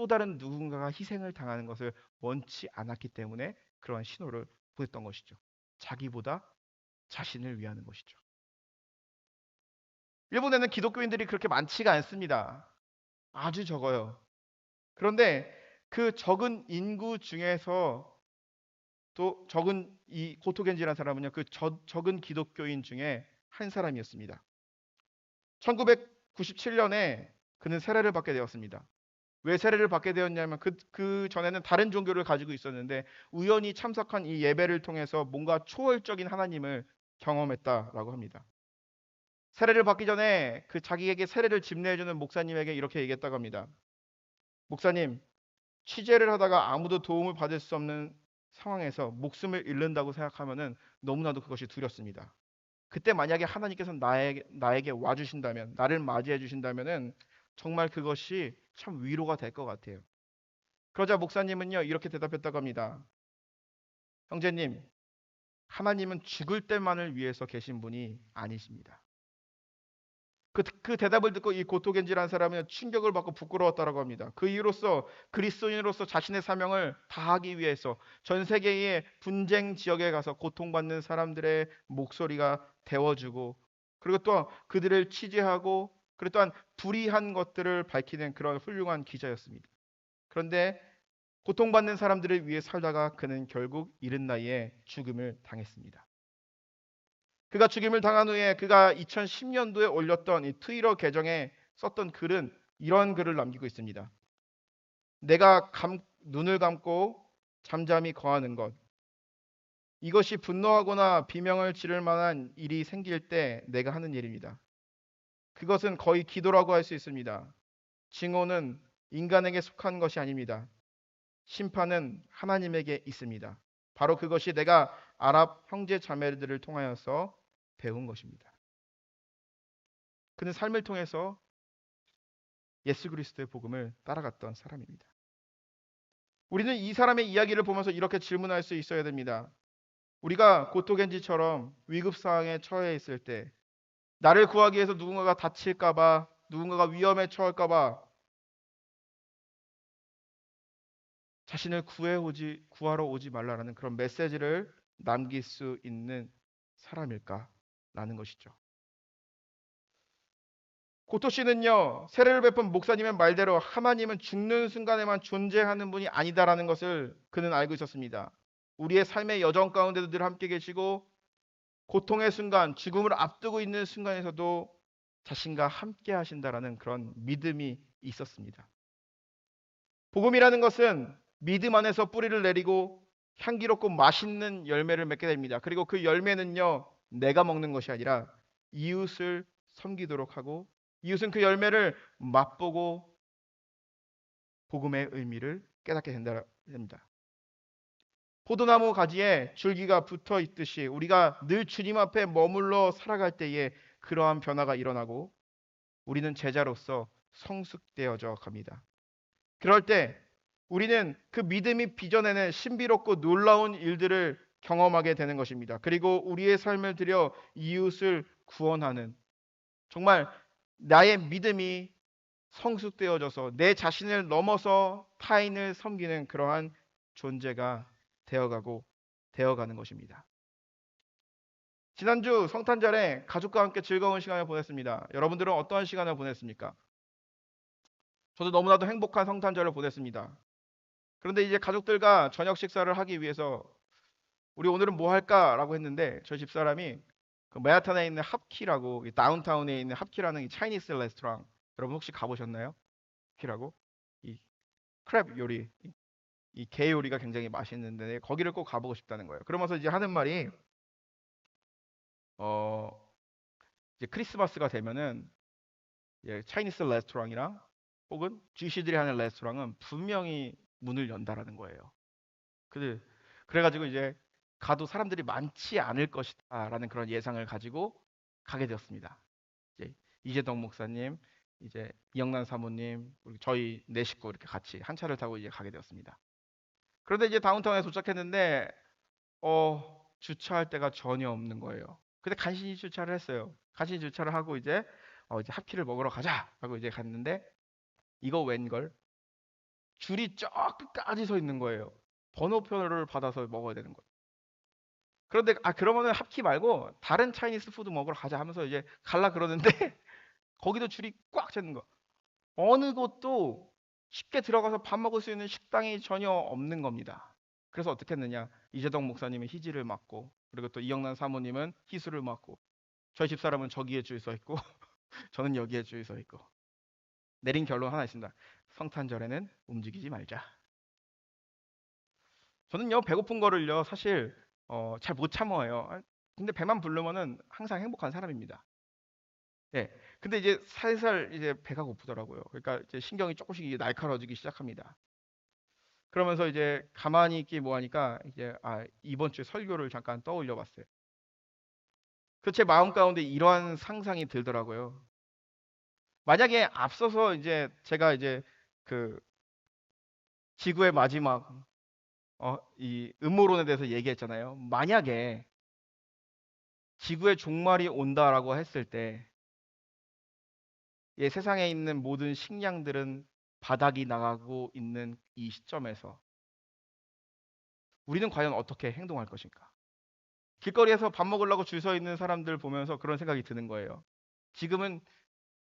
또 다른 누군가가 희생을 당하는 것을 원치 않았기 때문에 그러한 신호를 보냈던 것이죠. 자기보다 자신을 위하는 것이죠. 일본에는 기독교인들이 그렇게 많지가 않습니다. 아주 적어요. 그런데 그 적은 인구 중에서 또 적은 이 고토겐지라는 사람은요, 그 적은 기독교인 중에 한 사람이었습니다. 1997년에 그는 세례를 받게 되었습니다. 왜 세례를 받게 되었냐면 그 전에는 다른 종교를 가지고 있었는데 우연히 참석한 이 예배를 통해서 뭔가 초월적인 하나님을 경험했다라고 합니다. 세례를 받기 전에 그 자기에게 세례를 집례해주는 목사님에게 이렇게 얘기했다고 합니다. 목사님, 취재를 하다가 아무도 도움을 받을 수 없는 상황에서 목숨을 잃는다고 생각하면은 너무나도 그것이 두렵습니다. 그때 만약에 하나님께서 나에게 와주신다면, 나를 맞이해 주신다면은 정말 그것이 참 위로가 될 것 같아요. 그러자 목사님은요, 이렇게 대답했다고 합니다. 형제님, 하나님은 죽을 때만을 위해서 계신 분이 아니십니다. 그 대답을 듣고 이 고토겐지라는 사람은 충격을 받고 부끄러웠다라고 합니다. 그 이유로서 그리스도인으로서 자신의 사명을 다하기 위해서 전 세계의 분쟁 지역에 가서 고통받는 사람들의 목소리가 되어주고, 그리고 또 그들을 취재하고, 그리고 또한 불의한 것들을 밝히는 그런 훌륭한 기자였습니다. 그런데 고통받는 사람들을 위해 살다가 그는 결국 이른 나이에 죽음을 당했습니다. 그가 죽임을 당한 후에 그가 2010년도에 올렸던 이 트위터 계정에 썼던 글은 이런 글을 남기고 있습니다. 내가 눈을 감고 잠잠히 거하는 것. 이것이 분노하거나 비명을 지를 만한 일이 생길 때 내가 하는 일입니다. 그것은 거의 기도라고 할 수 있습니다. 증오는 인간에게 속한 것이 아닙니다. 심판은 하나님에게 있습니다. 바로 그것이 내가 아랍 형제 자매들을 통하여서 배운 것입니다. 그는 삶을 통해서 예수 그리스도의 복음을 따라갔던 사람입니다. 우리는 이 사람의 이야기를 보면서 이렇게 질문할 수 있어야 됩니다. 우리가 고토겐지처럼 위급 상황에 처해 있을 때 나를 구하기 위해서 누군가가 다칠까 봐, 누군가가 위험에 처할까 봐 자신을 구하러 오지 말라라는 그런 메시지를 남길 수 있는 사람일까라는 것이죠. 고토 씨는요, 세례를 베푼 목사님의 말대로 하나님은 죽는 순간에만 존재하는 분이 아니다라는 것을 그는 알고 있었습니다. 우리의 삶의 여정 가운데도 늘 함께 계시고 고통의 순간, 죽음을 앞두고 있는 순간에서도 자신과 함께 하신다라는 그런 믿음이 있었습니다. 복음이라는 것은 믿음 안에서 뿌리를 내리고 향기롭고 맛있는 열매를 맺게 됩니다. 그리고 그 열매는요, 내가 먹는 것이 아니라 이웃을 섬기도록 하고 이웃은 그 열매를 맛보고 복음의 의미를 깨닫게 됩니다. 포도나무 가지에 줄기가 붙어 있듯이 우리가 늘 주님 앞에 머물러 살아갈 때에 그러한 변화가 일어나고 우리는 제자로서 성숙되어져 갑니다. 그럴 때 우리는 그 믿음이 빚어내는 신비롭고 놀라운 일들을 경험하게 되는 것입니다. 그리고 우리의 삶을 들여 이웃을 구원하는, 정말 나의 믿음이 성숙되어져서 내 자신을 넘어서 타인을 섬기는 그러한 존재가 되어가는 것입니다. 지난주 성탄절에 가족과 함께 즐거운 시간을 보냈습니다. 여러분들은 어떠한 시간을 보냈습니까? 저도 너무나도 행복한 성탄절을 보냈습니다. 그런데 이제 가족들과 저녁 식사를 하기 위해서 우리 오늘은 뭐 할까라고 했는데 저희 집사람이 그 맨하탄에 있는 합키라고, 다운타운에 있는 합키라는 이 차이니스 레스토랑, 여러분 혹시 가보셨나요? 합키라고 이 크랩 요리, 이 게 요리가 굉장히 맛있는데 거기를 꼭 가보고 싶다는 거예요. 그러면서 이제 하는 말이 어 이제 크리스마스가 되면은 차이니스 레스토랑이랑 혹은 주시들이 하는 레스토랑은 분명히 문을 연다라는 거예요. 그 그래가지고 이제 가도 사람들이 많지 않을 것이다라는 그런 예상을 가지고 가게 되었습니다. 이제 이재동 목사님, 이제 이영란 사모님, 그리고 저희 네 식구 이렇게 같이 한 차를 타고 이제 가게 되었습니다. 그런데 이제 다운타운에 도착했는데 주차할 데가 전혀 없는 거예요. 근데 간신히 주차를 했어요. 간신히 주차를 하고 이제 합키를 먹으러 가자 하고 이제 갔는데 이거 웬걸? 줄이 저 끝까지 서 있는 거예요. 번호표를 받아서 먹어야 되는 거예요. 그런데 그러면은 합키 말고 다른 차이니스 푸드 먹으러 가자 하면서 이제 갈라 그러는데 거기도 줄이 꽉 차 있는 거. 어느 곳도 쉽게 들어가서 밥 먹을 수 있는 식당이 전혀 없는 겁니다. 그래서 어떻게 했느냐? 이재동 목사님은 희지를 맞고, 그리고 또 이영란 사모님은 희수를 맞고, 저희 집사람은 저기에 줄 서 있고, 저는 여기에 줄 서 있고. 내린 결론 하나 있습니다. 성탄절에는 움직이지 말자. 저는요, 배고픈 거를요, 사실 잘 못 참아요. 근데 배만 부르면은 항상 행복한 사람입니다. 예. 근데 이제 살살 이제 배가 고프더라고요. 그러니까 이제 신경이 조금씩 이제 날카로워지기 시작합니다. 그러면서 이제 가만히 있기 뭐 하니까 이제 이번 주에 설교를 잠깐 떠올려 봤어요. 그 제 마음 가운데 이러한 상상이 들더라고요. 만약에 앞서서 이제 제가 이제 그 지구의 마지막 이 음모론에 대해서 얘기했잖아요. 만약에 지구의 종말이 온다라고 했을 때 세상에 있는 모든 식량들은 바닥이 나가고 있는 이 시점에서 우리는 과연 어떻게 행동할 것인가? 길거리에서 밥 먹으려고 줄 서 있는 사람들 보면서 그런 생각이 드는 거예요. 지금은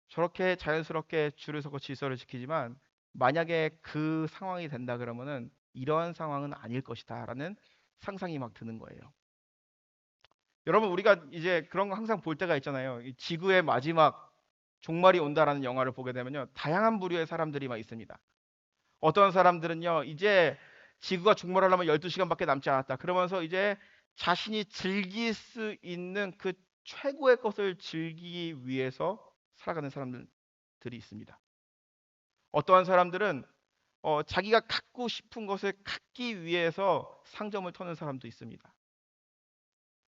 저렇게 자연스럽게 줄을 서고 질서를 지키지만 만약에 그 상황이 된다 그러면은 이러한 상황은 아닐 것이다라는 상상이 막 드는 거예요. 여러분 우리가 이제 그런 거 항상 볼 때가 있잖아요. 이 지구의 마지막 종말이 온다라는 영화를 보게 되면요. 다양한 부류의 사람들이 막 있습니다. 어떤 사람들은요. 이제 지구가 종말하려면 12시간밖에 남지 않았다. 그러면서 이제 자신이 즐길 수 있는 그 최고의 것을 즐기기 위해서 살아가는 사람들이 있습니다. 어떠한 사람들은 자기가 갖고 싶은 것을 갖기 위해서 상점을 터는 사람도 있습니다.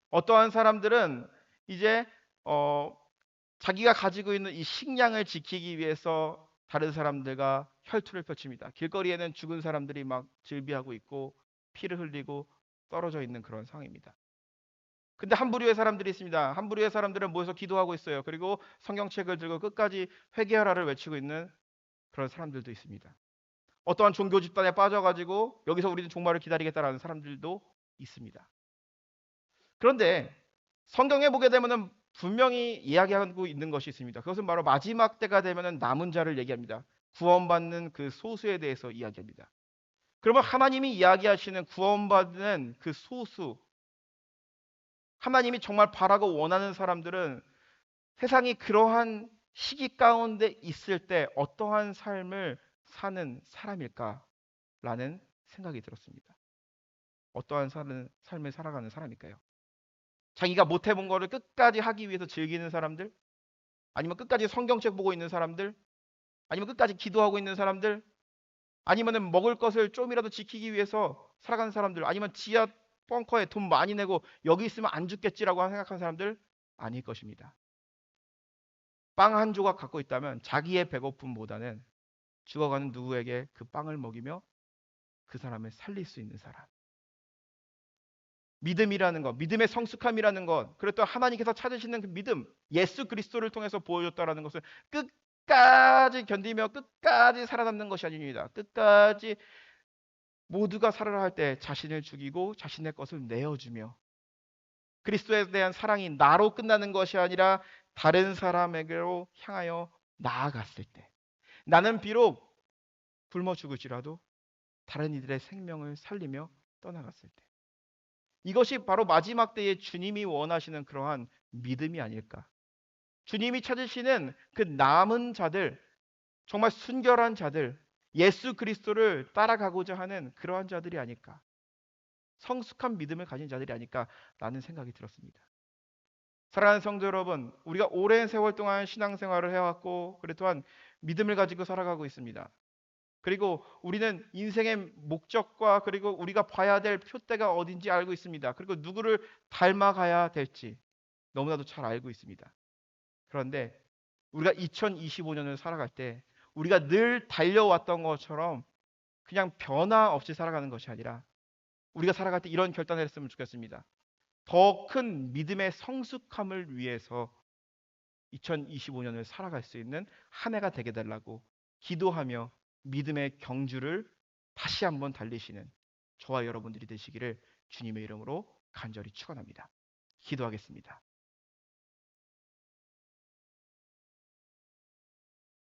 어떠한 사람들은 이제 어, 자기가 가지고 있는 이 식량을 지키기 위해서 다른 사람들과 혈투를 펼칩니다. 길거리에는 죽은 사람들이 막 즐비하고 있고 피를 흘리고 떨어져 있는 그런 상황입니다. 근데 한 부류의 사람들이 있습니다. 한 부류의 사람들은 모여서 기도하고 있어요. 그리고 성경책을 들고 끝까지 회개하라를 외치고 있는 그런 사람들도 있습니다. 어떠한 종교 집단에 빠져가지고 여기서 우리는 종말을 기다리겠다라는 사람들도 있습니다. 그런데 성경에 보게 되면은 분명히 이야기하고 있는 것이 있습니다. 그것은 바로 마지막 때가 되면은 남은 자를 얘기합니다. 구원받는 그 소수에 대해서 이야기합니다. 그러면 하나님이 이야기하시는 구원받는 그 소수, 하나님이 정말 바라고 원하는 사람들은 세상이 그러한 시기 가운데 있을 때 어떠한 삶을 사는 사람일까라는 생각이 들었습니다. 어떠한 삶을 살아가는 사람일까요? 자기가 못 해본 거를 끝까지 하기 위해서 즐기는 사람들? 아니면 끝까지 성경책 보고 있는 사람들? 아니면 끝까지 기도하고 있는 사람들? 아니면은 먹을 것을 좀이라도 지키기 위해서 살아가는 사람들? 아니면 지하 벙커에 돈 많이 내고 여기 있으면 안 죽겠지라고 생각하는 사람들? 아닐 것입니다. 빵 한 조각 갖고 있다면 자기의 배고픔보다는 죽어가는 누구에게 그 빵을 먹이며 그 사람을 살릴 수 있는 사람. 믿음이라는 것, 믿음의 성숙함이라는 것, 그리고 또 하나님께서 찾으시는 그 믿음, 예수 그리스도를 통해서 보여줬다라는 것을 끝까지 견디며 끝까지 살아남는 것이 아닙니다. 끝까지 모두가 살아라 할 때 자신을 죽이고 자신의 것을 내어주며 그리스도에 대한 사랑이 나로 끝나는 것이 아니라 다른 사람에게로 향하여 나아갔을 때 나는 비록 굶어 죽을지라도 다른 이들의 생명을 살리며 떠나갔을 때 이것이 바로 마지막 때에 주님이 원하시는 그러한 믿음이 아닐까. 주님이 찾으시는 그 남은 자들, 정말 순결한 자들, 예수 그리스도를 따라가고자 하는 그러한 자들이 아닐까. 성숙한 믿음을 가진 자들이 아닐까라는 생각이 들었습니다. 사랑하는 성도 여러분, 우리가 오랜 세월 동안 신앙생활을 해왔고, 그래 또한 믿음을 가지고 살아가고 있습니다. 그리고 우리는 인생의 목적과 그리고 우리가 봐야 될 표대가 어딘지 알고 있습니다. 그리고 누구를 닮아가야 될지 너무나도 잘 알고 있습니다. 그런데 우리가 2025년을 살아갈 때 우리가 늘 달려왔던 것처럼 그냥 변화 없이 살아가는 것이 아니라 우리가 살아갈 때 이런 결단을 했으면 좋겠습니다. 더 큰 믿음의 성숙함을 위해서 2025년을 살아갈 수 있는 한 해가 되게 달라고 기도하며 믿음의 경주를 다시 한번 달리시는 저와 여러분들이 되시기를 주님의 이름으로 간절히 축원합니다. 기도하겠습니다.